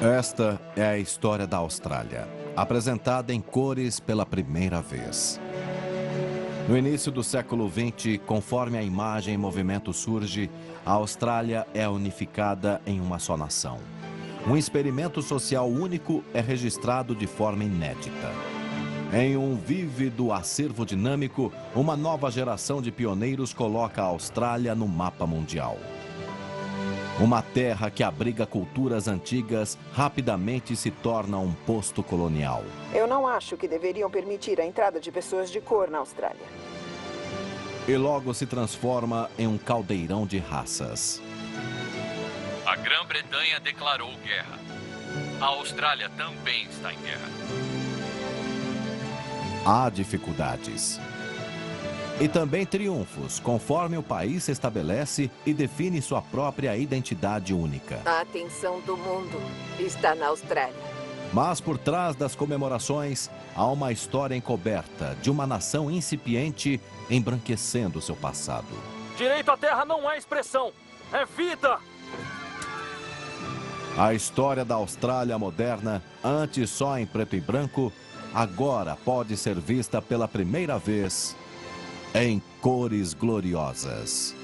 Esta é a história da Austrália, apresentada em cores pela primeira vez. No início do século XX, conforme a imagem em movimento surge, a Austrália é unificada em uma só nação. Um experimento social único é registrado de forma inédita. Em um vívido acervo dinâmico, uma nova geração de pioneiros coloca a Austrália no mapa mundial. Uma terra que abriga culturas antigas rapidamente se torna um posto colonial. Eu não acho que deveriam permitir a entrada de pessoas de cor na Austrália. E logo se transforma em um caldeirão de raças. A Grã-Bretanha declarou guerra. A Austrália também está em guerra. Há dificuldades. E também triunfos, conforme o país se estabelece e define sua própria identidade única. A atenção do mundo está na Austrália. Mas por trás das comemorações, há uma história encoberta de uma nação incipiente embranquecendo seu passado. Direito à terra não é expressão, é vida! A história da Austrália moderna, antes só em preto e branco, agora pode ser vista pela primeira vez em cores gloriosas. –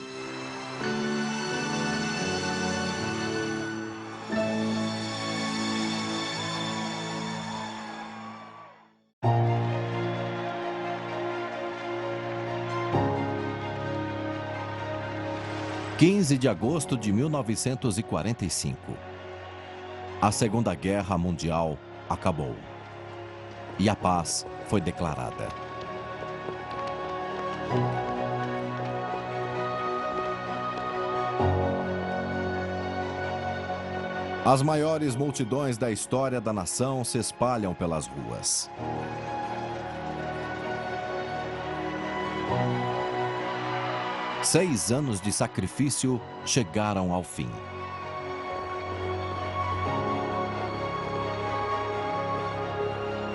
15 de agosto de 1945. A Segunda Guerra Mundial acabou. E a paz foi declarada. As maiores multidões da história da nação se espalham pelas ruas. Seis anos de sacrifício chegaram ao fim.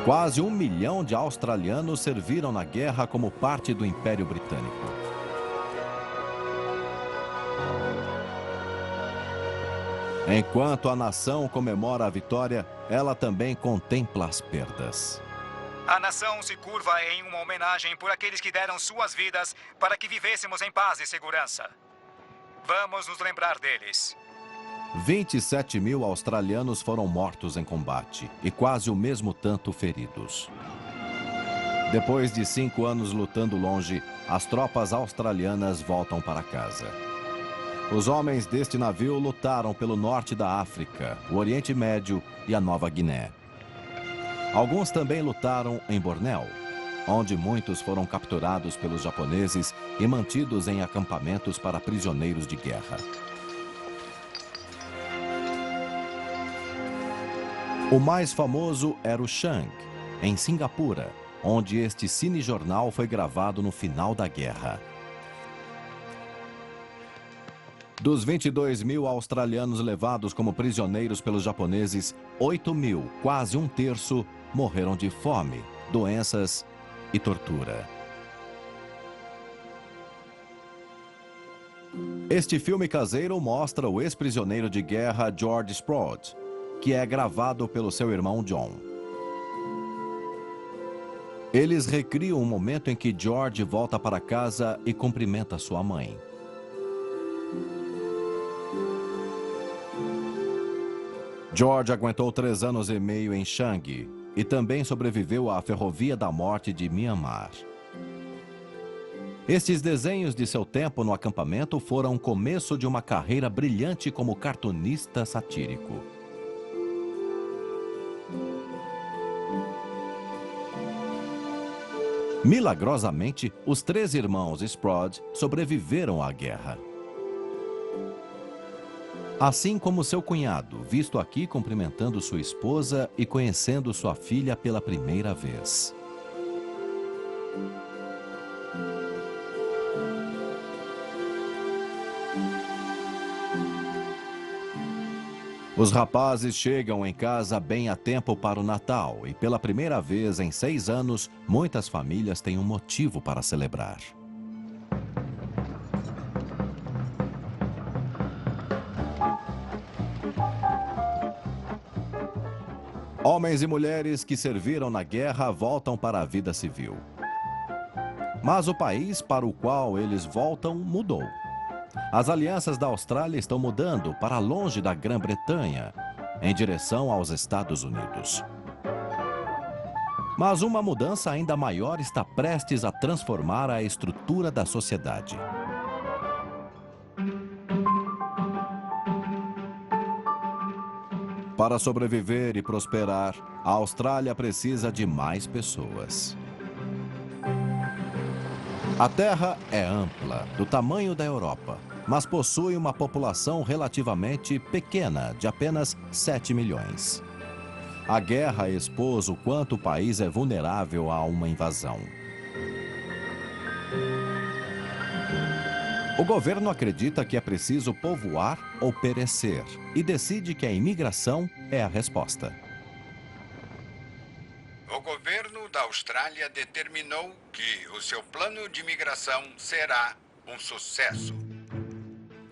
Quase 1 milhão de australianos serviram na guerra como parte do Império Britânico. Enquanto a nação comemora a vitória, ela também contempla as perdas. A nação se curva em uma homenagem por aqueles que deram suas vidas para que vivêssemos em paz e segurança. Vamos nos lembrar deles. 27 mil australianos foram mortos em combate e quase o mesmo tanto feridos. Depois de 5 anos lutando longe, as tropas australianas voltam para casa. Os homens deste navio lutaram pelo norte da África, o Oriente Médio e a Nova Guiné. Alguns também lutaram em Bornéu, onde muitos foram capturados pelos japoneses e mantidos em acampamentos para prisioneiros de guerra. O mais famoso era o Chang, em Singapura, onde este cinejornal foi gravado no final da guerra. Dos 22 mil australianos levados como prisioneiros pelos japoneses, 8 mil, quase um terço, morreram de fome, doenças e tortura. Este filme caseiro mostra o ex-prisioneiro de guerra George Sproat, que é gravado pelo seu irmão John. Eles recriam o momento em que George volta para casa e cumprimenta sua mãe. George aguentou 3 anos e meio em Changi e também sobreviveu à Ferrovia da Morte de Myanmar. Estes desenhos de seu tempo no acampamento foram o começo de uma carreira brilhante como cartunista satírico. Milagrosamente, os 3 irmãos Sproat sobreviveram à guerra. Assim como seu cunhado, visto aqui cumprimentando sua esposa e conhecendo sua filha pela primeira vez. Os rapazes chegam em casa bem a tempo para o Natal e pela primeira vez em 6 anos, muitas famílias têm um motivo para celebrar. Homens e mulheres que serviram na guerra voltam para a vida civil. Mas o país para o qual eles voltam mudou. As alianças da Austrália estão mudando para longe da Grã-Bretanha, em direção aos Estados Unidos. Mas uma mudança ainda maior está prestes a transformar a estrutura da sociedade. Para sobreviver e prosperar, a Austrália precisa de mais pessoas. A Terra é ampla, do tamanho da Europa, mas possui uma população relativamente pequena, de apenas 7 milhões. A guerra expôs o quanto o país é vulnerável a uma invasão. O governo acredita que é preciso povoar ou perecer e decide que a imigração é a resposta. O governo da Austrália determinou que o seu plano de imigração será um sucesso.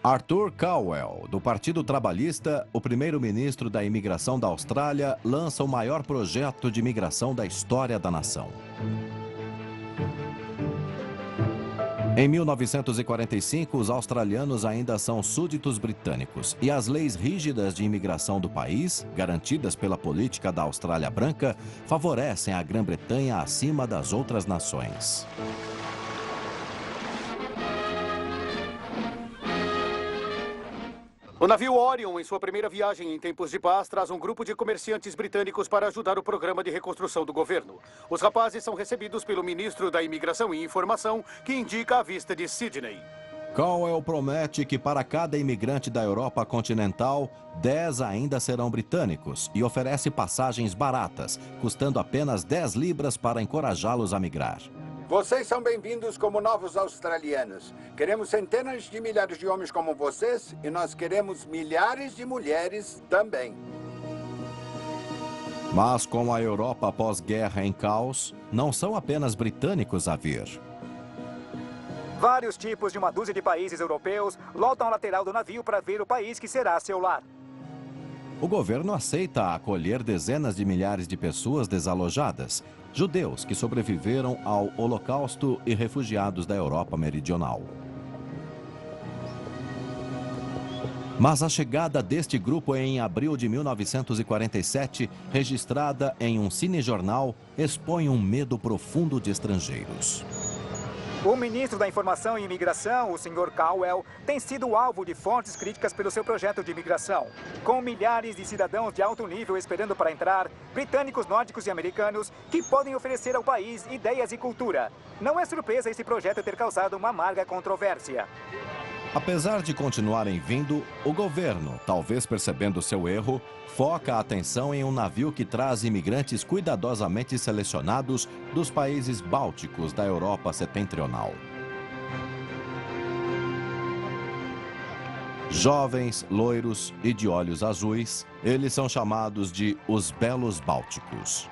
Arthur Calwell, do Partido Trabalhista, o primeiro-ministro da imigração da Austrália, lança o maior projeto de imigração da história da nação. Em 1945, os australianos ainda são súditos britânicos e as leis rígidas de imigração do país, garantidas pela política da Austrália Branca, favorecem a Grã-Bretanha acima das outras nações. O navio Orion, em sua primeira viagem em tempos de paz, traz um grupo de comerciantes britânicos para ajudar o programa de reconstrução do governo. Os rapazes são recebidos pelo ministro da Imigração e Informação, que indica a vista de Sydney. Calwell promete que para cada imigrante da Europa continental, 10 ainda serão britânicos e oferece passagens baratas, custando apenas 10 libras para encorajá-los a migrar. Vocês são bem-vindos como novos australianos. Queremos centenas de milhares de homens como vocês e nós queremos milhares de mulheres também. Mas com a Europa pós-guerra em caos, não são apenas britânicos a vir. Vários tipos de uma dúzia de países europeus lotam a lateral do navio para ver o país que será seu lar. O governo aceita acolher dezenas de milhares de pessoas desalojadas, judeus que sobreviveram ao Holocausto e refugiados da Europa Meridional. Mas a chegada deste grupo em abril de 1947, registrada em um cinejornal, expõe um medo profundo de estrangeiros. O ministro da Informação e Imigração, o Sr. Calwell, tem sido alvo de fortes críticas pelo seu projeto de imigração. Com milhares de cidadãos de alto nível esperando para entrar, britânicos, nórdicos e americanos, que podem oferecer ao país ideias e cultura. Não é surpresa esse projeto ter causado uma amarga controvérsia. Apesar de continuarem vindo, o governo, talvez percebendo seu erro, foca a atenção em um navio que traz imigrantes cuidadosamente selecionados dos países bálticos da Europa setentrional. Jovens, loiros e de olhos azuis, eles são chamados de os Belos Bálticos.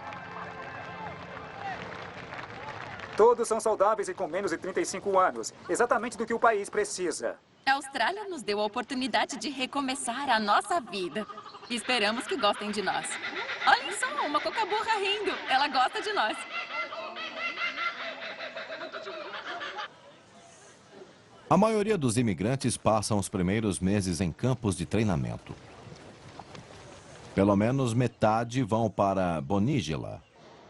Todos são saudáveis e com menos de 35 anos, exatamente do que o país precisa. A Austrália nos deu a oportunidade de recomeçar a nossa vida. Esperamos que gostem de nós. Olhem só, uma cocaburra rindo. Ela gosta de nós. A maioria dos imigrantes passam os primeiros meses em campos de treinamento. Pelo menos metade vão para Bonigila,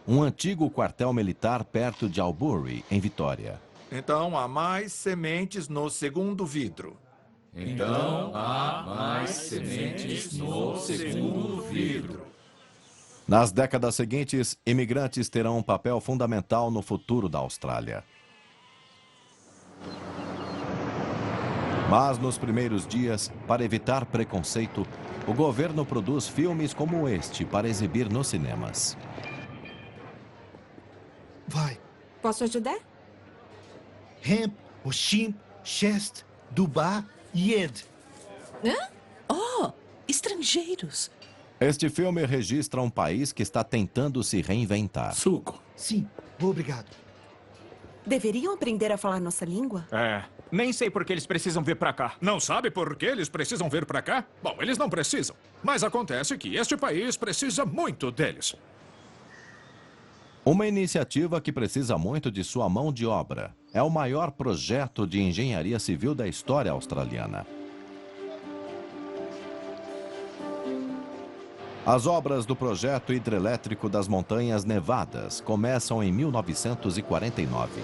um antigo quartel militar perto de Albury, em Vitória. Então há mais sementes no segundo vidro. Nas décadas seguintes, imigrantes terão um papel fundamental no futuro da Austrália. Mas nos primeiros dias, para evitar preconceito, o governo produz filmes como este para exibir nos cinemas. Vai. Posso ajudar? Hemp, Oshim, Chest, Dubá e Ed. Hã? Oh, estrangeiros. Este filme registra um país que está tentando se reinventar. Suco. Sim, obrigado. Deveriam aprender a falar nossa língua? É. Nem sei por que eles precisam vir pra cá. Não sabe por que eles precisam vir pra cá? Bom, eles não precisam. Mas acontece que este país precisa muito deles. Uma iniciativa que precisa muito de sua mão de obra. É o maior projeto de engenharia civil da história australiana. As obras do projeto hidrelétrico das Montanhas Nevadas começam em 1949.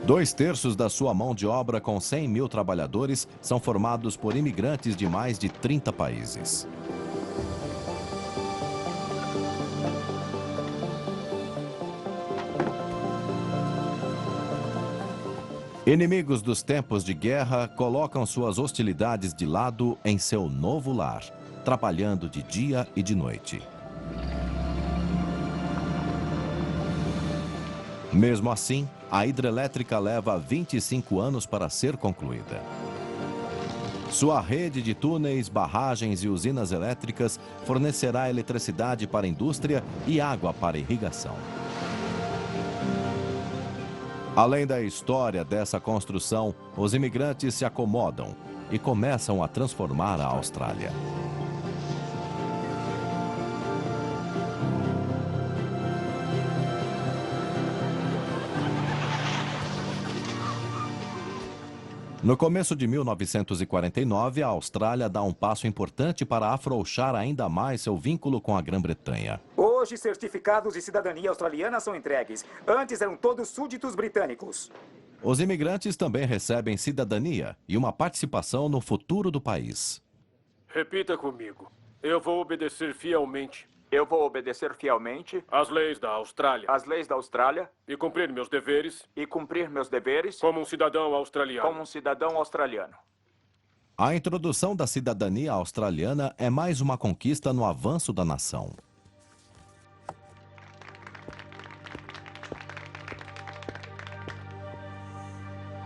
2/3 da sua mão de obra, com 100 mil trabalhadores, são formados por imigrantes de mais de 30 países. Inimigos dos tempos de guerra colocam suas hostilidades de lado em seu novo lar, trabalhando de dia e de noite. Mesmo assim, a hidrelétrica leva 25 anos para ser concluída. Sua rede de túneis, barragens e usinas elétricas fornecerá eletricidade para a indústria e água para a irrigação. Além da história dessa construção, os imigrantes se acomodam e começam a transformar a Austrália. No começo de 1949, a Austrália dá um passo importante para afrouxar ainda mais seu vínculo com a Grã-Bretanha. Hoje, certificados de cidadania australiana são entregues. Antes eram todos súditos britânicos. Os imigrantes também recebem cidadania e uma participação no futuro do país. Repita comigo. Eu vou obedecer fielmente. Eu vou obedecer fielmente às leis da Austrália. Às leis da Austrália. E cumprir meus deveres. E cumprir meus deveres. Como um cidadão australiano. Como um cidadão australiano. A introdução da cidadania australiana é mais uma conquista no avanço da nação.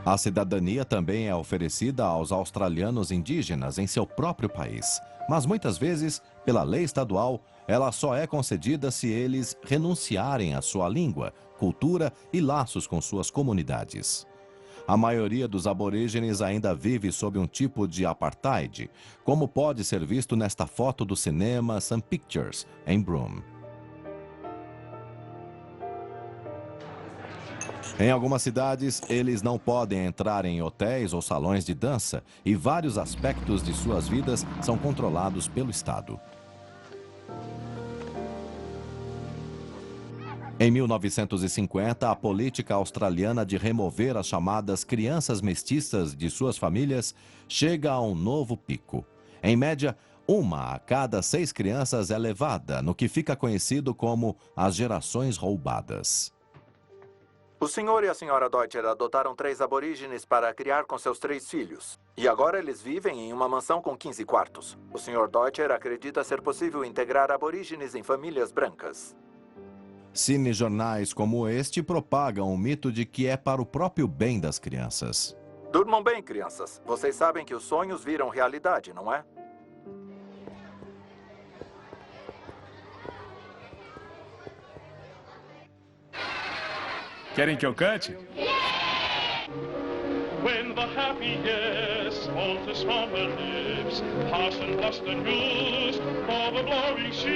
A cidadania também é oferecida aos australianos indígenas em seu próprio país, mas muitas vezes, pela lei estadual, ela só é concedida se eles renunciarem à sua língua, cultura e laços com suas comunidades. A maioria dos aborígenes ainda vive sob um tipo de apartheid, como pode ser visto nesta foto do cinema Sun Pictures, em Broome. Em algumas cidades, eles não podem entrar em hotéis ou salões de dança e vários aspectos de suas vidas são controlados pelo Estado. Em 1950, a política australiana de remover as chamadas crianças mestiças de suas famílias chega a um novo pico. Em média, 1 a cada 6 crianças é levada no que fica conhecido como as gerações roubadas. O senhor e a senhora Deutscher adotaram 3 aborígenes para criar com seus 3 filhos. E agora eles vivem em uma mansão com 15 quartos. O senhor Deutscher acredita ser possível integrar aborígenes em famílias brancas. Cinejornais como este propagam o mito de que é para o próprio bem das crianças. Durmam bem, crianças. Vocês sabem que os sonhos viram realidade, não é? Querem que eu cante? When the happiness falters from her lips, Parson Buster news of the glory ships.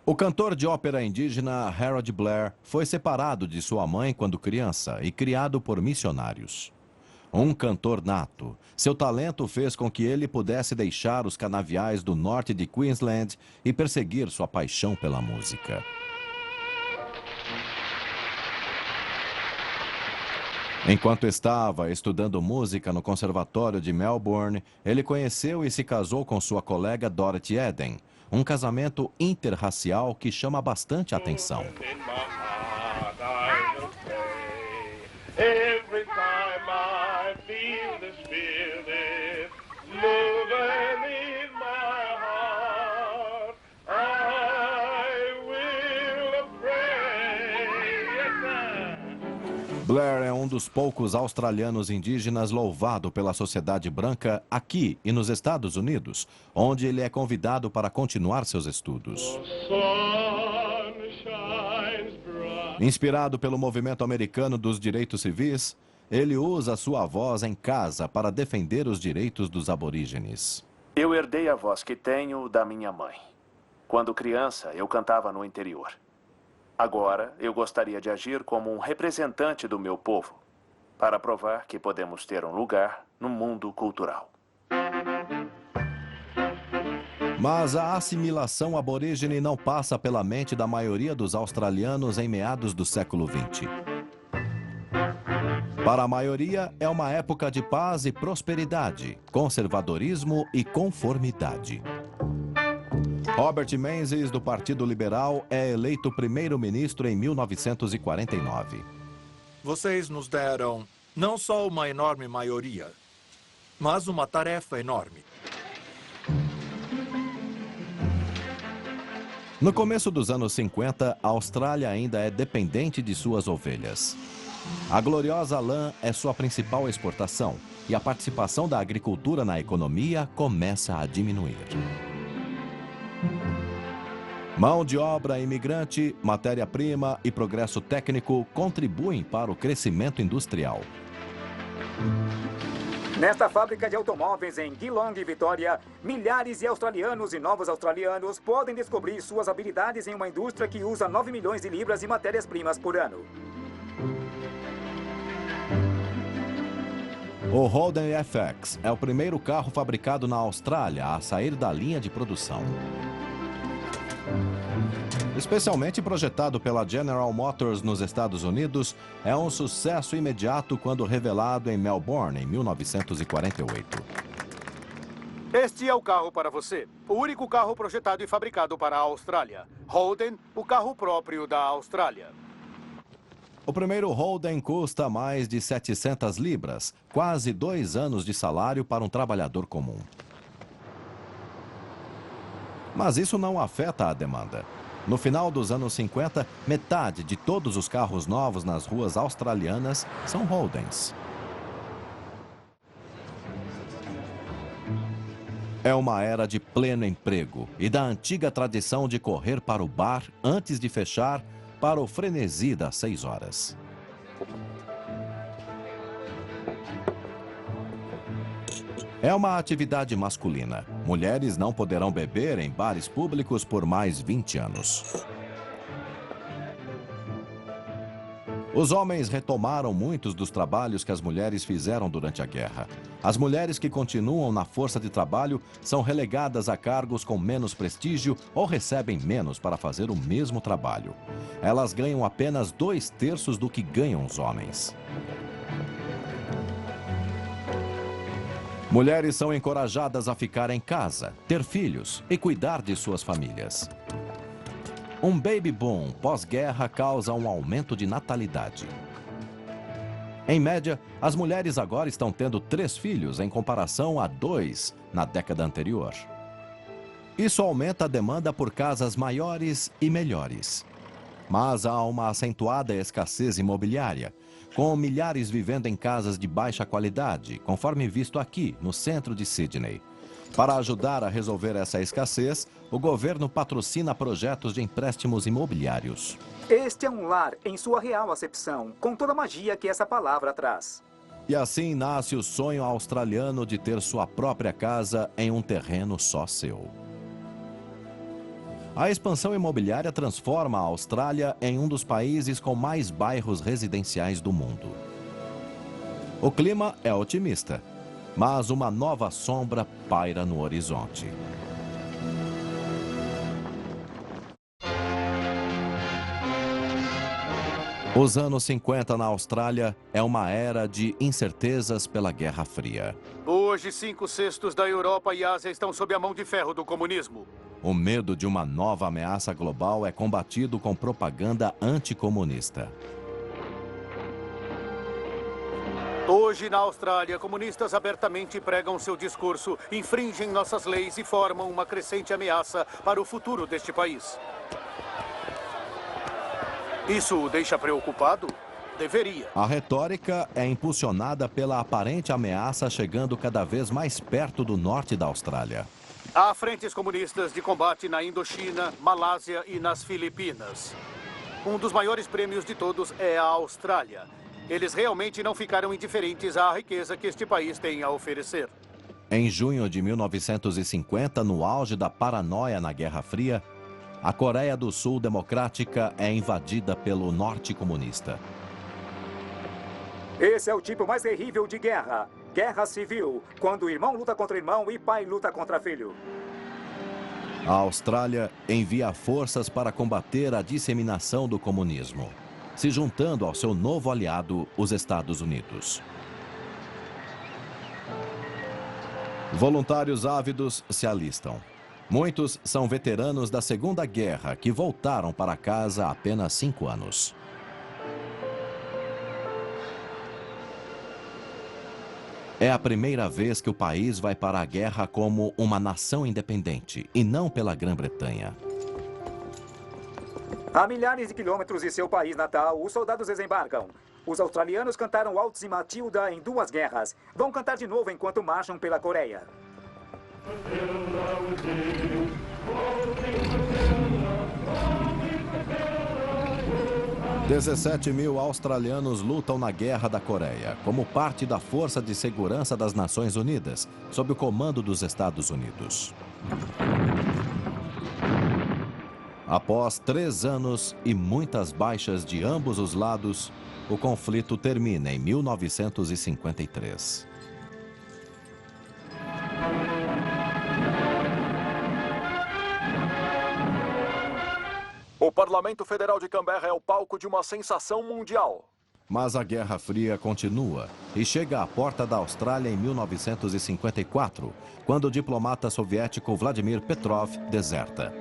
O cantor de ópera indígena Harold Blair foi separado de sua mãe quando criança e criado por missionários. Um cantor nato, seu talento fez com que ele pudesse deixar os canaviais do norte de Queensland e perseguir sua paixão pela música. Enquanto estava estudando música no Conservatório de Melbourne, ele conheceu e se casou com sua colega Dorothy Eden, um casamento interracial que chama bastante atenção. Blair é um dos poucos australianos indígenas louvado pela sociedade branca aqui e nos Estados Unidos, onde ele é convidado para continuar seus estudos. Sunshine. Inspirado pelo movimento americano dos direitos civis, ele usa sua voz em casa para defender os direitos dos aborígenes. Eu herdei a voz que tenho da minha mãe. Quando criança, eu cantava no interior. Agora, eu gostaria de agir como um representante do meu povo, para provar que podemos ter um lugar no mundo cultural. Mas a assimilação aborígene não passa pela mente da maioria dos australianos em meados do século XX. Para a maioria, é uma época de paz e prosperidade, conservadorismo e conformidade. Robert Menzies, do Partido Liberal, é eleito primeiro-ministro em 1949. Vocês nos deram não só uma enorme maioria, mas uma tarefa enorme. No começo dos anos 50, a Austrália ainda é dependente de suas ovelhas. A gloriosa lã é sua principal exportação e a participação da agricultura na economia começa a diminuir. Mão de obra imigrante, matéria-prima e progresso técnico contribuem para o crescimento industrial. Nesta fábrica de automóveis em Geelong, Vitória, milhares de australianos e novos australianos podem descobrir suas habilidades em uma indústria que usa 9 milhões de libras de matérias-primas por ano. O Holden FX é o primeiro carro fabricado na Austrália a sair da linha de produção. Especialmente projetado pela General Motors nos Estados Unidos, é um sucesso imediato quando revelado em Melbourne, em 1948. Este é o carro para você. O único carro projetado e fabricado para a Austrália. Holden, o carro próprio da Austrália. O primeiro Holden custa mais de 700 libras, quase 2 anos de salário para um trabalhador comum. Mas isso não afeta a demanda. No final dos anos 50, metade de todos os carros novos nas ruas australianas são Holdens. É uma era de pleno emprego e da antiga tradição de correr para o bar antes de fechar para o frenesi das 6 horas. É uma atividade masculina. Mulheres não poderão beber em bares públicos por mais 20 anos. Os homens retomaram muitos dos trabalhos que as mulheres fizeram durante a guerra. As mulheres que continuam na força de trabalho são relegadas a cargos com menos prestígio ou recebem menos para fazer o mesmo trabalho. Elas ganham apenas 2/3 do que ganham os homens. Mulheres são encorajadas a ficar em casa, ter filhos e cuidar de suas famílias. Um baby boom pós-guerra causa um aumento de natalidade. Em média, as mulheres agora estão tendo 3 filhos em comparação a 2 na década anterior. Isso aumenta a demanda por casas maiores e melhores. Mas há uma acentuada escassez imobiliária, com milhares vivendo em casas de baixa qualidade, conforme visto aqui, no centro de Sydney. Para ajudar a resolver essa escassez, o governo patrocina projetos de empréstimos imobiliários. Este é um lar em sua real acepção, com toda a magia que essa palavra traz. E assim nasce o sonho australiano de ter sua própria casa em um terreno só seu. A expansão imobiliária transforma a Austrália em um dos países com mais bairros residenciais do mundo. O clima é otimista, mas uma nova sombra paira no horizonte. Os anos 50 na Austrália é uma era de incertezas pela Guerra Fria. Hoje, 5/6 da Europa e Ásia estão sob a mão de ferro do comunismo. O medo de uma nova ameaça global é combatido com propaganda anticomunista. Hoje, na Austrália, comunistas abertamente pregam seu discurso, infringem nossas leis e formam uma crescente ameaça para o futuro deste país. Isso o deixa preocupado? Deveria. A retórica é impulsionada pela aparente ameaça chegando cada vez mais perto do norte da Austrália. Há frentes comunistas de combate na Indochina, Malásia e nas Filipinas. Um dos maiores prêmios de todos é a Austrália. Eles realmente não ficaram indiferentes à riqueza que este país tem a oferecer. Em junho de 1950, no auge da paranoia na Guerra Fria, a Coreia do Sul democrática é invadida pelo Norte comunista. Esse é o tipo mais terrível de guerra. Guerra civil, quando irmão luta contra irmão e pai luta contra filho. A Austrália envia forças para combater a disseminação do comunismo, se juntando ao seu novo aliado, os Estados Unidos. Voluntários ávidos se alistam. Muitos são veteranos da Segunda Guerra que voltaram para casa há apenas 5 anos. É a primeira vez que o país vai para a guerra como uma nação independente e não pela Grã-Bretanha. A milhares de quilômetros de seu país natal, os soldados desembarcam. Os australianos cantaram Waltz e Matilda em 2 guerras. Vão cantar de novo enquanto marcham pela Coreia. 17 mil australianos lutam na Guerra da Coreia, como parte da Força de Segurança das Nações Unidas, sob o comando dos Estados Unidos. Após 3 anos e muitas baixas de ambos os lados, o conflito termina em 1953. O Parlamento Federal de Canberra é o palco de uma sensação mundial. Mas a Guerra Fria continua e chega à porta da Austrália em 1954, quando o diplomata soviético Vladimir Petrov deserta.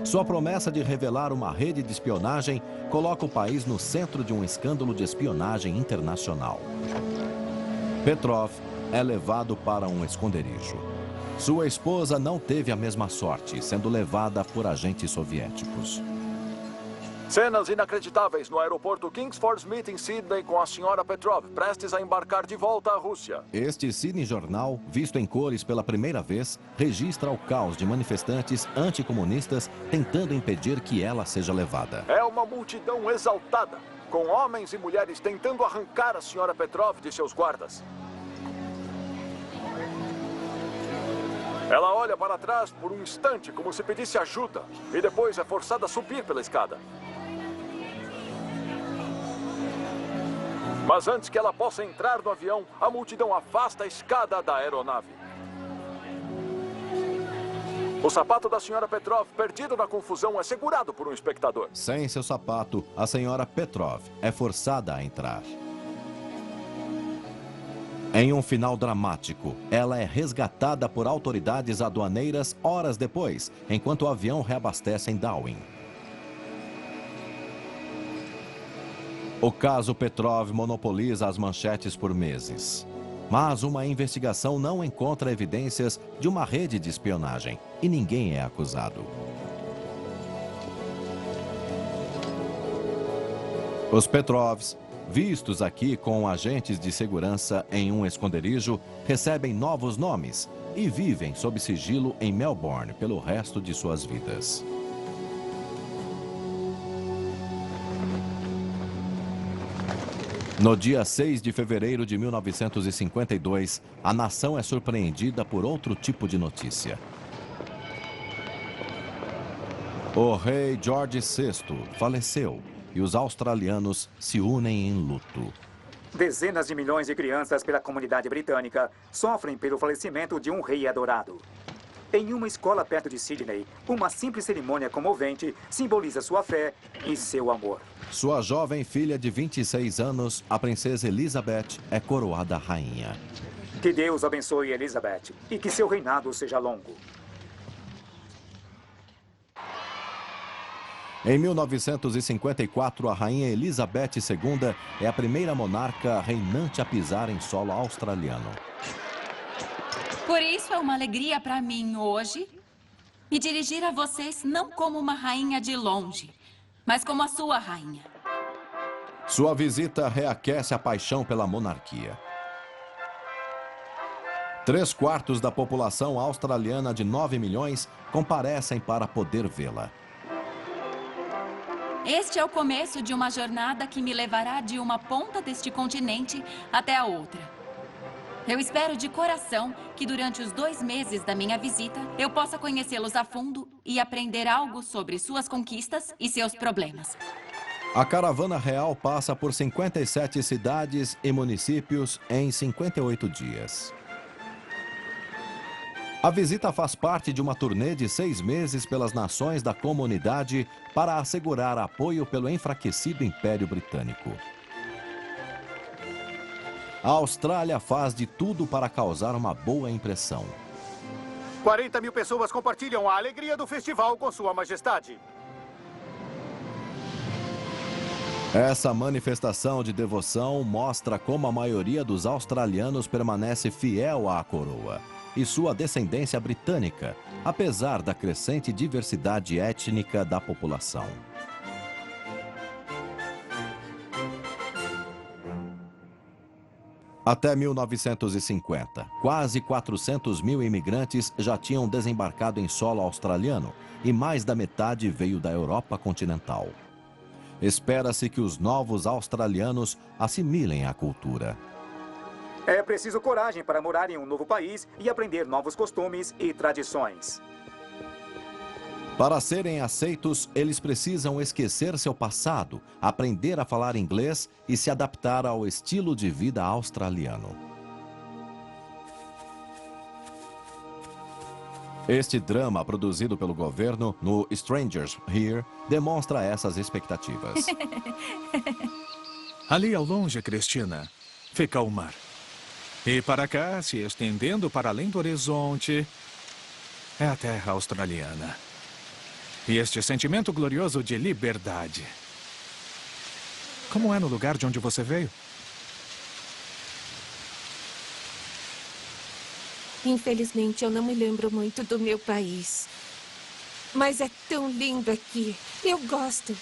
Sua promessa de revelar uma rede de espionagem coloca o país no centro de um escândalo de espionagem internacional. Petrov é levado para um esconderijo. Sua esposa não teve a mesma sorte, sendo levada por agentes soviéticos. Cenas inacreditáveis no aeroporto Kingsford Smith em Sydney com a senhora Petrov, prestes a embarcar de volta à Rússia. Este Sydney Jornal, visto em cores pela primeira vez, registra o caos de manifestantes anticomunistas tentando impedir que ela seja levada. É uma multidão exaltada, com homens e mulheres tentando arrancar a senhora Petrov de seus guardas. Ela olha para trás por um instante como se pedisse ajuda e depois é forçada a subir pela escada. Mas antes que ela possa entrar no avião, a multidão afasta a escada da aeronave. O sapato da senhora Petrov, perdido na confusão, é segurado por um espectador. Sem seu sapato, a senhora Petrov é forçada a entrar. Em um final dramático, ela é resgatada por autoridades aduaneiras horas depois, enquanto o avião reabastece em Darwin. O caso Petrov monopoliza as manchetes por meses. Mas uma investigação não encontra evidências de uma rede de espionagem e ninguém é acusado. Os Petrovs, vistos aqui com agentes de segurança em um esconderijo, recebem novos nomes e vivem sob sigilo em Melbourne pelo resto de suas vidas. No dia 6 de fevereiro de 1952, a nação é surpreendida por outro tipo de notícia. O rei George VI faleceu e os australianos se unem em luto. Dezenas de milhões de crianças pela comunidade britânica sofrem pelo falecimento de um rei adorado. Em uma escola perto de Sydney, uma simples cerimônia comovente simboliza sua fé e seu amor. Sua jovem filha de 26 anos, a princesa Elizabeth, é coroada rainha. Que Deus abençoe Elizabeth e que seu reinado seja longo. Em 1954, a rainha Elizabeth II é a primeira monarca reinante a pisar em solo australiano. Por isso é uma alegria para mim hoje me dirigir a vocês não como uma rainha de longe, mas como a sua rainha. Sua visita reaquece a paixão pela monarquia. 3/4 da população australiana de 9 milhões comparecem para poder vê-la. Este é o começo de uma jornada que me levará de uma ponta deste continente até a outra. Eu espero de coração que durante os 2 meses da minha visita, eu possa conhecê-los a fundo e aprender algo sobre suas conquistas e seus problemas. A caravana real passa por 57 cidades e municípios em 58 dias. A visita faz parte de uma turnê de 6 meses pelas nações da comunidade para assegurar apoio pelo enfraquecido Império Britânico. A Austrália faz de tudo para causar uma boa impressão. 40 mil pessoas compartilham a alegria do festival com Sua Majestade. Essa manifestação de devoção mostra como a maioria dos australianos permanece fiel à coroa e sua descendência britânica, apesar da crescente diversidade étnica da população. Até 1950, quase 400 mil imigrantes já tinham desembarcado em solo australiano e mais da metade veio da Europa continental. Espera-se que os novos australianos assimilem a cultura. É preciso coragem para morar em um novo país e aprender novos costumes e tradições. Para serem aceitos, eles precisam esquecer seu passado, aprender a falar inglês e se adaptar ao estilo de vida australiano. Este drama, produzido pelo governo no Strangers Here, demonstra essas expectativas. Ali ao longe, Cristina, fica o mar. E para cá, se estendendo para além do horizonte, é a terra australiana. E este sentimento glorioso de liberdade. Como é no lugar de onde você veio? Infelizmente, eu não me lembro muito do meu país. Mas é tão lindo aqui. Eu gosto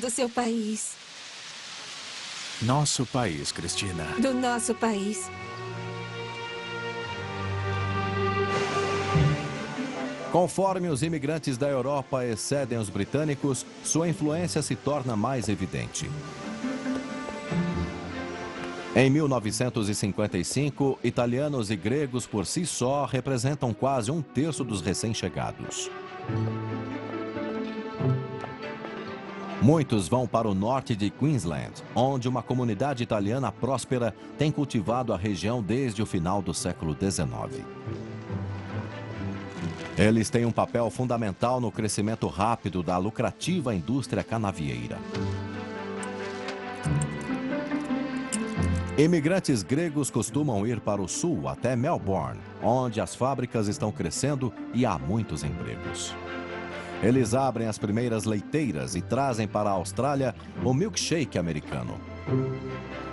do seu país. Nosso país, Cristina. Do nosso país. Conforme os imigrantes da Europa excedem os britânicos, sua influência se torna mais evidente. Em 1955, italianos e gregos por si só representam quase 1/3 dos recém-chegados. Muitos vão para o norte de Queensland, onde uma comunidade italiana próspera tem cultivado a região desde o final do século XIX. Eles têm um papel fundamental no crescimento rápido da lucrativa indústria canavieira. Imigrantes gregos costumam ir para o sul, até Melbourne, onde as fábricas estão crescendo e há muitos empregos. Eles abrem as primeiras leiteiras e trazem para a Austrália o milkshake americano.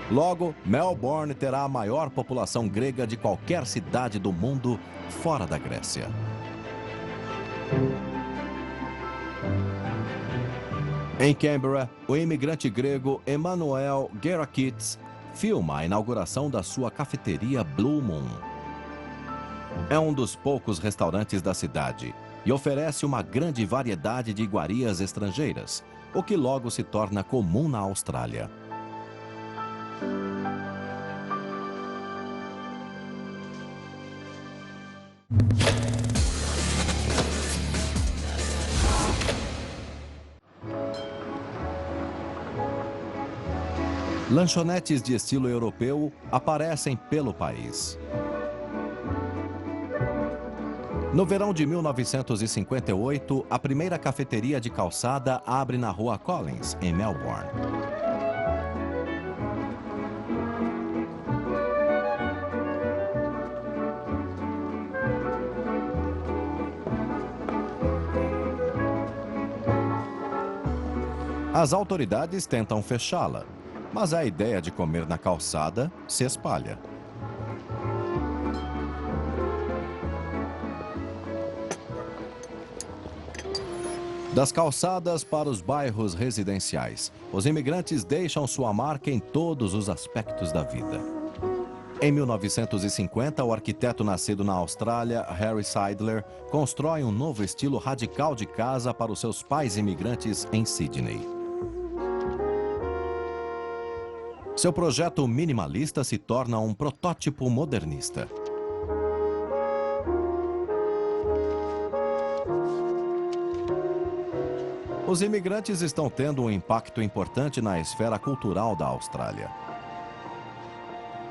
Logo, Melbourne terá a maior população grega de qualquer cidade do mundo fora da Grécia. Em Canberra, o imigrante grego Emanuel Gerakits filma a inauguração da sua cafeteria Blue Moon. É um dos poucos restaurantes da cidade e oferece uma grande variedade de iguarias estrangeiras, o que logo se torna comum na Austrália. Lanchonetes de estilo europeu aparecem pelo país. No verão de 1958, a primeira cafeteria de calçada abre na Rua Collins, em Melbourne. As autoridades tentam fechá-la, mas a ideia de comer na calçada se espalha. Das calçadas para os bairros residenciais, os imigrantes deixam sua marca em todos os aspectos da vida. Em 1950, o arquiteto nascido na Austrália, Harry Seidler, constrói um novo estilo radical de casa para os seus pais imigrantes em Sydney. Seu projeto minimalista se torna um protótipo modernista. Os imigrantes estão tendo um impacto importante na esfera cultural da Austrália.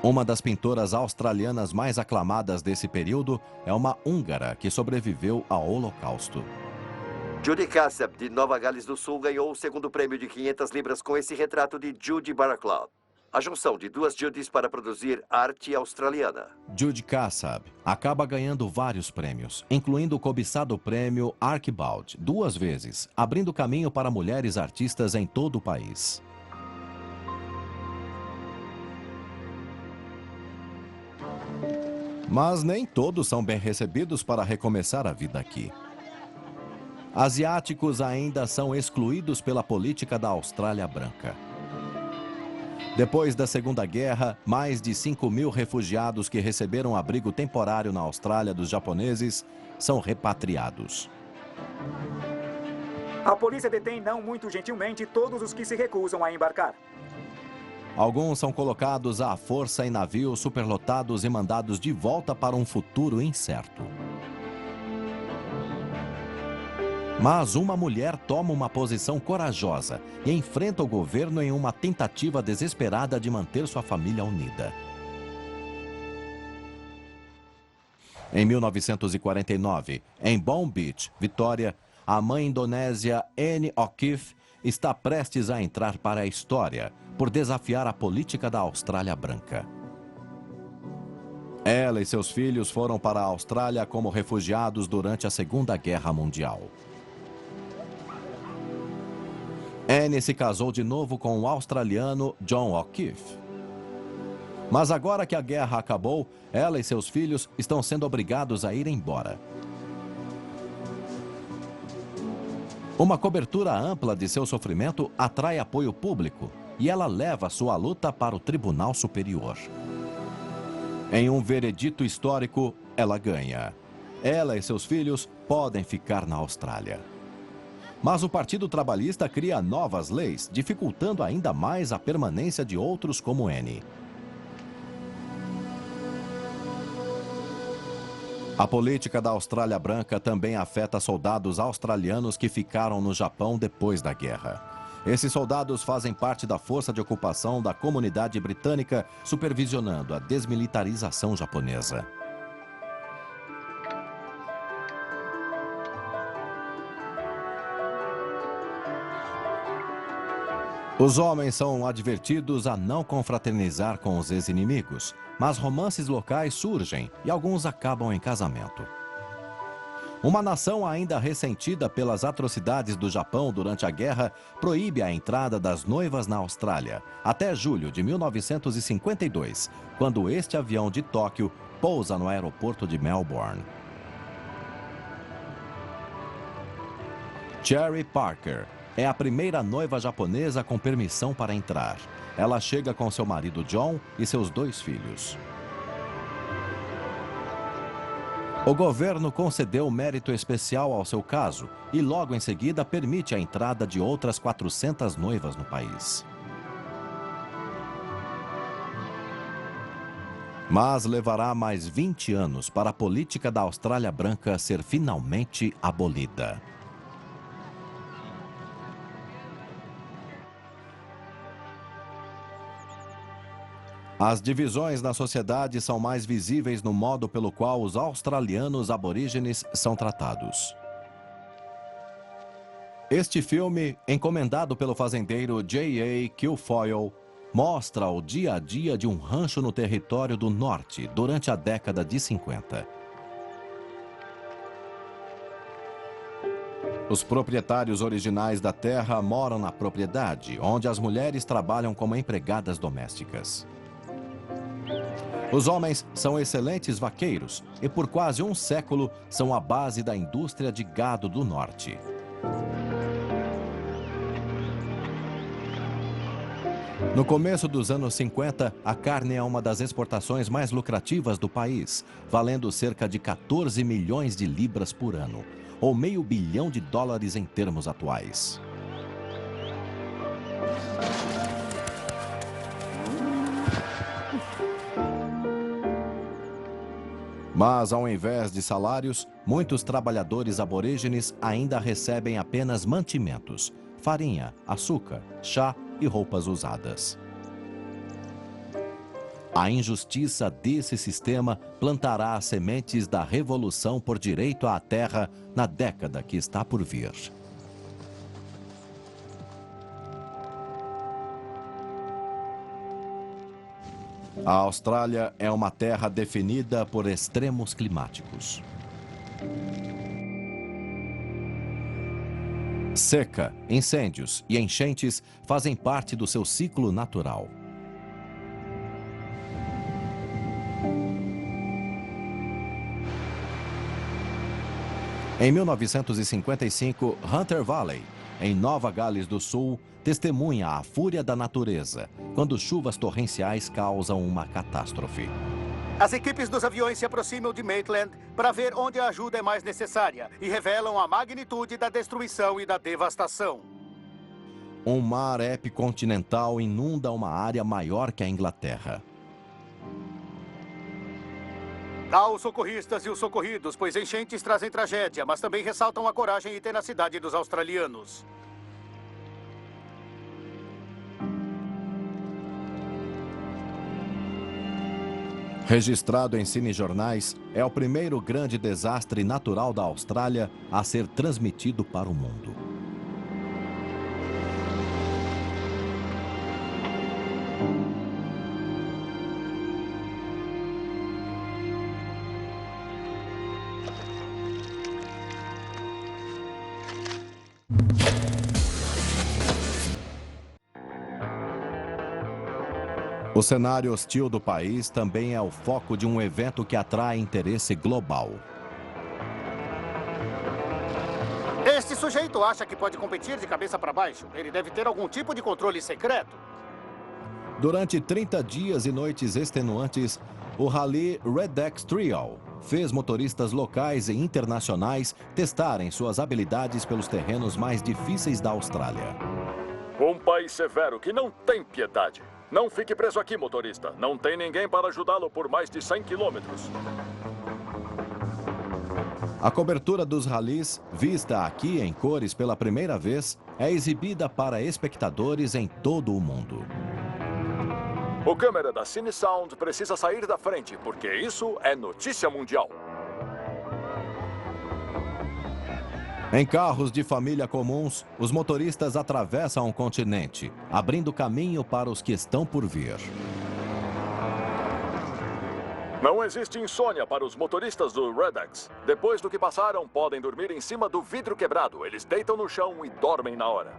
Uma das pintoras australianas mais aclamadas desse período é uma húngara que sobreviveu ao Holocausto. Judy Kassab, de Nova Gales do Sul, ganhou o segundo prêmio de 500 libras com esse retrato de Judy Barraclough. A junção de duas Judys para produzir arte australiana. Judy Kassab acaba ganhando vários prêmios, incluindo o cobiçado prêmio Archibald, 2 vezes, abrindo caminho para mulheres artistas em todo o país. Mas nem todos são bem recebidos para recomeçar a vida aqui. Asiáticos ainda são excluídos pela política da Austrália branca. Depois da Segunda Guerra, mais de 5.000 refugiados que receberam abrigo temporário na Austrália dos japoneses são repatriados. A polícia detém não muito gentilmente todos os que se recusam a embarcar. Alguns são colocados à força em navios superlotados e mandados de volta para um futuro incerto. Mas uma mulher toma uma posição corajosa e enfrenta o governo em uma tentativa desesperada de manter sua família unida. Em 1949, em Bondi Beach, Vitória, a mãe indonésia Anne O'Keefe está prestes a entrar para a história por desafiar a política da Austrália branca. Ela e seus filhos foram para a Austrália como refugiados durante a Segunda Guerra Mundial. Anne se casou de novo com o australiano John O'Keefe. Mas agora que a guerra acabou, ela e seus filhos estão sendo obrigados a ir embora. Uma cobertura ampla de seu sofrimento atrai apoio público e ela leva sua luta para o Tribunal Superior. Em um veredito histórico, ela ganha. Ela e seus filhos podem ficar na Austrália. Mas o Partido Trabalhista cria novas leis, dificultando ainda mais a permanência de outros como Anne. A política da Austrália branca também afeta soldados australianos que ficaram no Japão depois da guerra. Esses soldados fazem parte da força de ocupação da comunidade britânica, supervisionando a desmilitarização japonesa. Os homens são advertidos a não confraternizar com os ex-inimigos, mas romances locais surgem e alguns acabam em casamento. Uma nação ainda ressentida pelas atrocidades do Japão durante a guerra proíbe a entrada das noivas na Austrália, até julho de 1952, quando este avião de Tóquio pousa no aeroporto de Melbourne. Cherry Parker é a primeira noiva japonesa com permissão para entrar. Ela chega com seu marido John e seus 2 filhos. O governo concedeu mérito especial ao seu caso e logo em seguida permite a entrada de outras 400 noivas no país. Mas levará mais 20 anos para a política da Austrália branca ser finalmente abolida. As divisões na sociedade são mais visíveis no modo pelo qual os australianos aborígenes são tratados. Este filme, encomendado pelo fazendeiro J.A. Kilfoyle, mostra o dia a dia de um rancho no território do norte durante a década de 50. Os proprietários originais da terra moram na propriedade, onde as mulheres trabalham como empregadas domésticas. Os homens são excelentes vaqueiros e por quase um século são a base da indústria de gado do norte. No começo dos anos 50, a carne é uma das exportações mais lucrativas do país, valendo cerca de 14 milhões de libras por ano, ou $500 milhão em termos atuais. Mas, ao invés de salários, muitos trabalhadores aborígenes ainda recebem apenas mantimentos, farinha, açúcar, chá e roupas usadas. A injustiça desse sistema plantará as sementes da revolução por direito à terra na década que está por vir. A Austrália é uma terra definida por extremos climáticos. Seca, incêndios e enchentes fazem parte do seu ciclo natural. Em 1955, Hunter Valley, em Nova Gales do Sul, testemunha a fúria da natureza, quando chuvas torrenciais causam uma catástrofe. As equipes dos aviões se aproximam de Maitland para ver onde a ajuda é mais necessária e revelam a magnitude da destruição e da devastação. Um mar epicontinental inunda uma área maior que a Inglaterra. Aos socorristas e os socorridos, pois enchentes trazem tragédia, mas também ressaltam a coragem e tenacidade dos australianos. Registrado em cinejornais, é o primeiro grande desastre natural da Austrália a ser transmitido para o mundo. O cenário hostil do país também é o foco de um evento que atrai interesse global. Este sujeito acha que pode competir de cabeça para baixo. Ele deve ter algum tipo de controle secreto. Durante 30 dias e noites extenuantes, o Rally Redux Trial fez motoristas locais e internacionais testarem suas habilidades pelos terrenos mais difíceis da Austrália. Um país severo que não tem piedade. Não fique preso aqui, motorista. Não tem ninguém para ajudá-lo por mais de 100 quilômetros. A cobertura dos ralis, vista aqui em cores pela primeira vez, é exibida para espectadores em todo o mundo. O câmera da CineSound precisa sair da frente, porque isso é notícia mundial. Em carros de família comuns, os motoristas atravessam o continente, abrindo caminho para os que estão por vir. Não existe insônia para os motoristas do Redux. Depois do que passaram, podem dormir em cima do vidro quebrado. Eles deitam no chão e dormem na hora.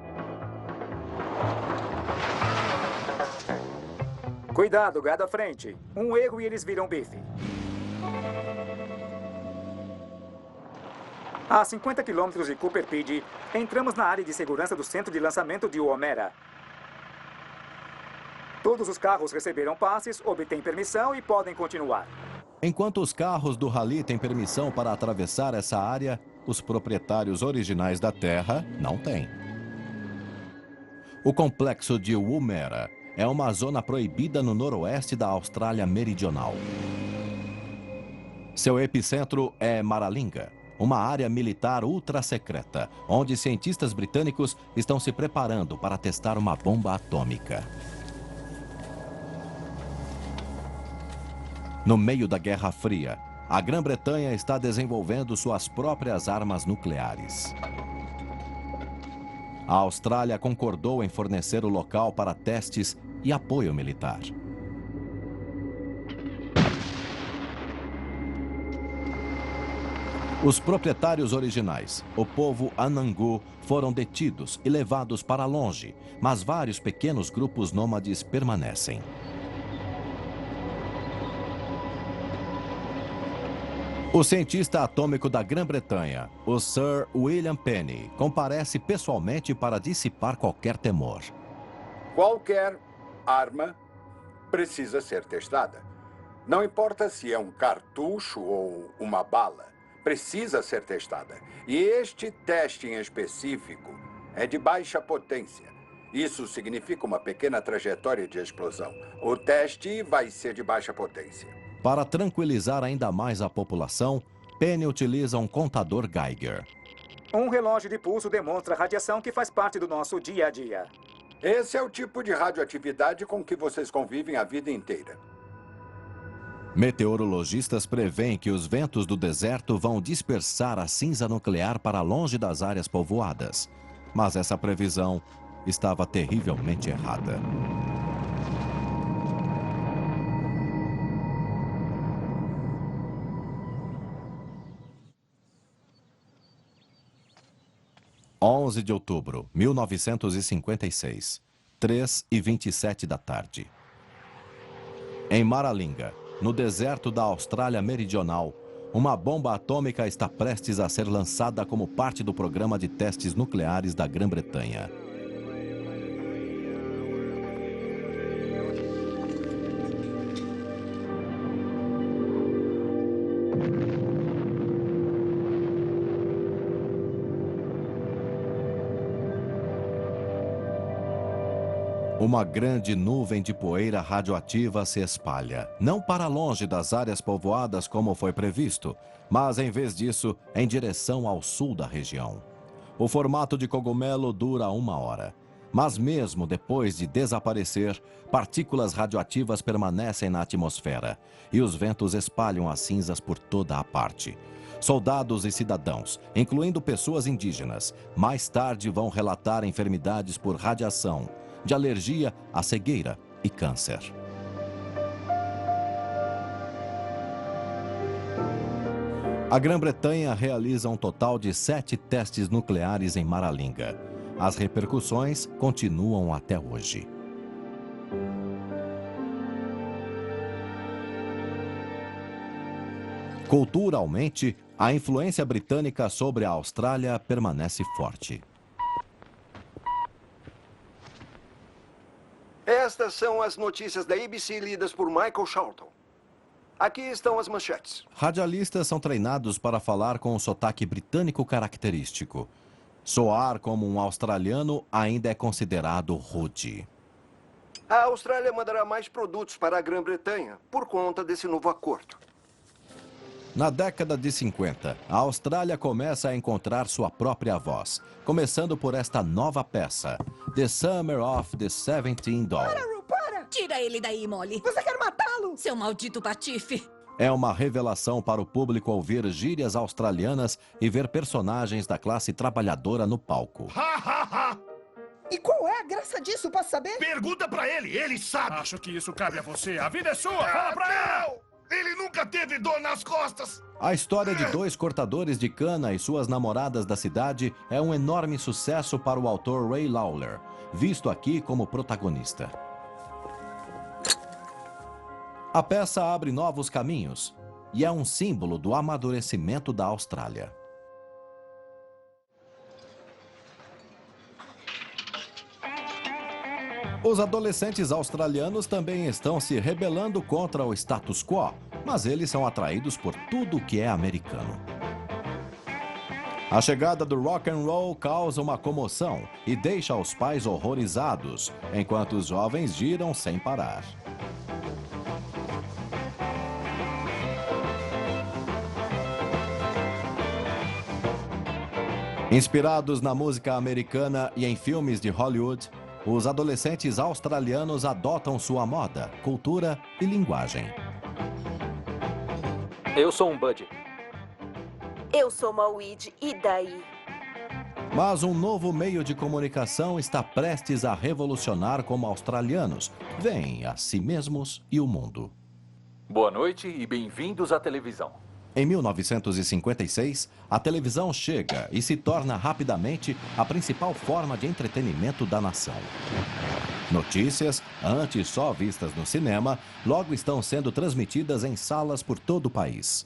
Cuidado, gado à frente. Um erro e eles viram bife. A 50 quilômetros de Cooper Pedy, entramos na área de segurança do centro de lançamento de Woomera. Todos os carros receberam passes, obtêm permissão e podem continuar. Enquanto os carros do rally têm permissão para atravessar essa área, os proprietários originais da terra não têm. O complexo de Woomera é uma zona proibida no noroeste da Austrália Meridional. Seu epicentro é Maralinga, uma área militar ultra-secreta, onde cientistas britânicos estão se preparando para testar uma bomba atômica. No meio da Guerra Fria, a Grã-Bretanha está desenvolvendo suas próprias armas nucleares. A Austrália concordou em fornecer o local para testes e apoio militar. Os proprietários originais, o povo Anangu, foram detidos e levados para longe, mas vários pequenos grupos nômades permanecem. O cientista atômico da Grã-Bretanha, o Sir William Penny, comparece pessoalmente para dissipar qualquer temor. Qualquer arma precisa ser testada. Não importa se é um cartucho ou uma bala, precisa ser testada. E este teste em específico é de baixa potência. Isso significa uma pequena trajetória de explosão. O teste vai ser de baixa potência. Para tranquilizar ainda mais a população, Penny utiliza um contador Geiger. Um relógio de pulso demonstra a radiação que faz parte do nosso dia a dia. Esse é o tipo de radioatividade com que vocês convivem a vida inteira. Meteorologistas preveem que os ventos do deserto vão dispersar a cinza nuclear para longe das áreas povoadas. Mas essa previsão estava terrivelmente errada. (11 de outubro, 1956, 3h27 da tarde). Em Maralinga, no deserto da Austrália Meridional, uma bomba atômica está prestes a ser lançada como parte do programa de testes nucleares da Grã-Bretanha. Uma grande nuvem de poeira radioativa se espalha, não para longe das áreas povoadas como foi previsto, mas em vez disso, em direção ao sul da região. O formato de cogumelo dura 1 hora, mas mesmo depois de desaparecer, partículas radioativas permanecem na atmosfera e os ventos espalham as cinzas por toda a parte. Soldados e cidadãos, incluindo pessoas indígenas, mais tarde vão relatar enfermidades por radiação, de alergia à cegueira e câncer. A Grã-Bretanha realiza um total de 7 testes nucleares em Maralinga. As repercussões continuam até hoje. Culturalmente, a influência britânica sobre a Austrália permanece forte. Estas são as notícias da ABC lidas por Michael Charlton. Aqui estão as manchetes. Radialistas são treinados para falar com um sotaque britânico característico. Soar como um australiano ainda é considerado rude. A Austrália mandará mais produtos para a Grã-Bretanha por conta desse novo acordo. Na década de 50, a Austrália começa a encontrar sua própria voz, começando por esta nova peça, The Summer of the 17 Doll. Para! Tira ele daí, Molly. Você quer matá-lo? Seu maldito patife. É uma revelação para o público ouvir gírias australianas e ver personagens da classe trabalhadora no palco. E qual é a graça disso, posso saber? Pergunta pra ele, ele sabe. Acho que isso cabe a você. A vida é sua, fala pra ele! Ele nunca teve dor nas costas. A história de 2 cortadores de cana e suas namoradas da cidade é um enorme sucesso para o autor Ray Lawler, visto aqui como protagonista. A peça abre novos caminhos e é um símbolo do amadurecimento da Austrália. Os adolescentes australianos também estão se rebelando contra o status quo, mas eles são atraídos por tudo que é americano. A chegada do rock and roll causa uma comoção e deixa os pais horrorizados, enquanto os jovens giram sem parar. Inspirados na música americana e em filmes de Hollywood, os adolescentes australianos adotam sua moda, cultura e linguagem. Eu sou um Bud. Eu sou uma Weed, e daí? Mas um novo meio de comunicação está prestes a revolucionar como australianos veem a si mesmos e o mundo. Boa noite e bem-vindos à televisão. Em 1956, a televisão chega e se torna rapidamente a principal forma de entretenimento da nação. Notícias, antes só vistas no cinema, logo estão sendo transmitidas em salas por todo o país.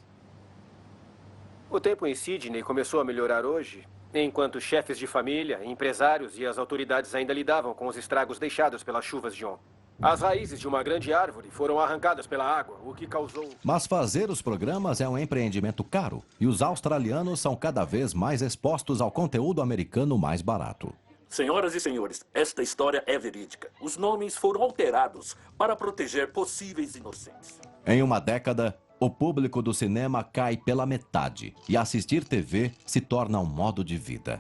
O tempo em Sydney começou a melhorar hoje, enquanto chefes de família, empresários e as autoridades ainda lidavam com os estragos deixados pelas chuvas de ontem. As raízes de uma grande árvore foram arrancadas pela água, o que causou... Mas fazer os programas é um empreendimento caro e os australianos são cada vez mais expostos ao conteúdo americano mais barato. Senhoras e senhores, esta história é verídica. Os nomes foram alterados para proteger possíveis inocentes. Em uma década, o público do cinema cai pela metade e assistir TV se torna um modo de vida.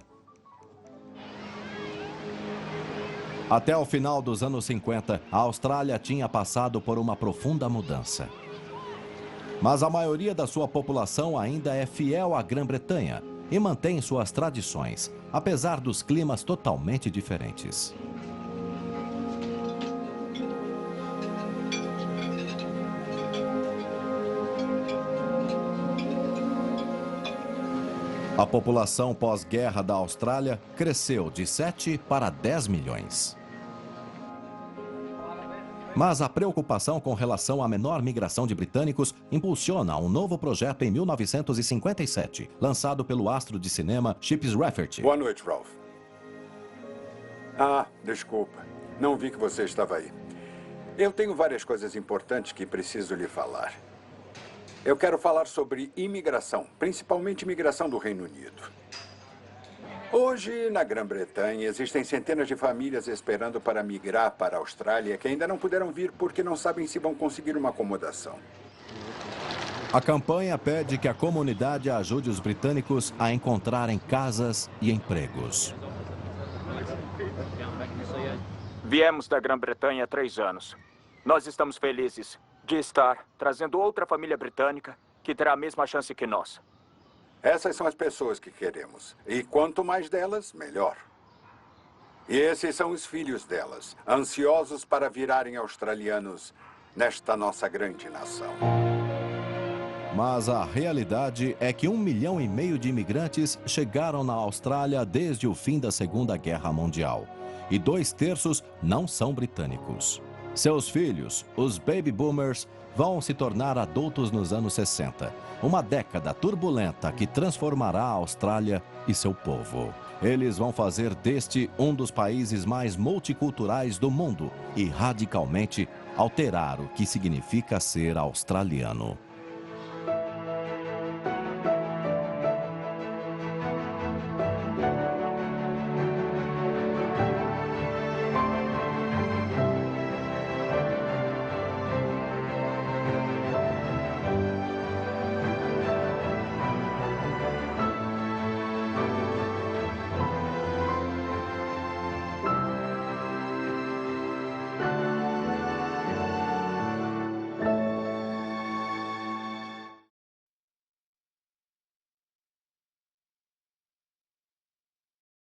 Até o final dos anos 50, a Austrália tinha passado por uma profunda mudança. Mas a maioria da sua população ainda é fiel à Grã-Bretanha e mantém suas tradições, apesar dos climas totalmente diferentes. A população pós-guerra da Austrália cresceu de 7 para 10 milhões. Mas a preocupação com relação à menor migração de britânicos impulsiona um novo projeto em 1957, lançado pelo astro de cinema Chips Rafferty. Boa noite, Ralph. Desculpa. Não vi que você estava aí. Eu tenho várias coisas importantes que preciso lhe falar. Eu quero falar sobre imigração, principalmente imigração do Reino Unido. Hoje, na Grã-Bretanha, existem centenas de famílias esperando para migrar para a Austrália que ainda não puderam vir porque não sabem se vão conseguir uma acomodação. A campanha pede que a comunidade ajude os britânicos a encontrarem casas e empregos. Viemos da Grã-Bretanha há 3 anos. Nós estamos felizes de estar trazendo outra família britânica que terá a mesma chance que nós. Essas são as pessoas que queremos. E quanto mais delas, melhor. E esses são os filhos delas, ansiosos para virarem australianos nesta nossa grande nação. Mas a realidade é que 1,5 milhão de imigrantes chegaram na Austrália desde o fim da Segunda Guerra Mundial. E 2/3 não são britânicos. Seus filhos, os baby boomers, vão se tornar adultos nos anos 60. Uma década turbulenta que transformará a Austrália e seu povo. Eles vão fazer deste um dos países mais multiculturais do mundo e radicalmente alterar o que significa ser australiano.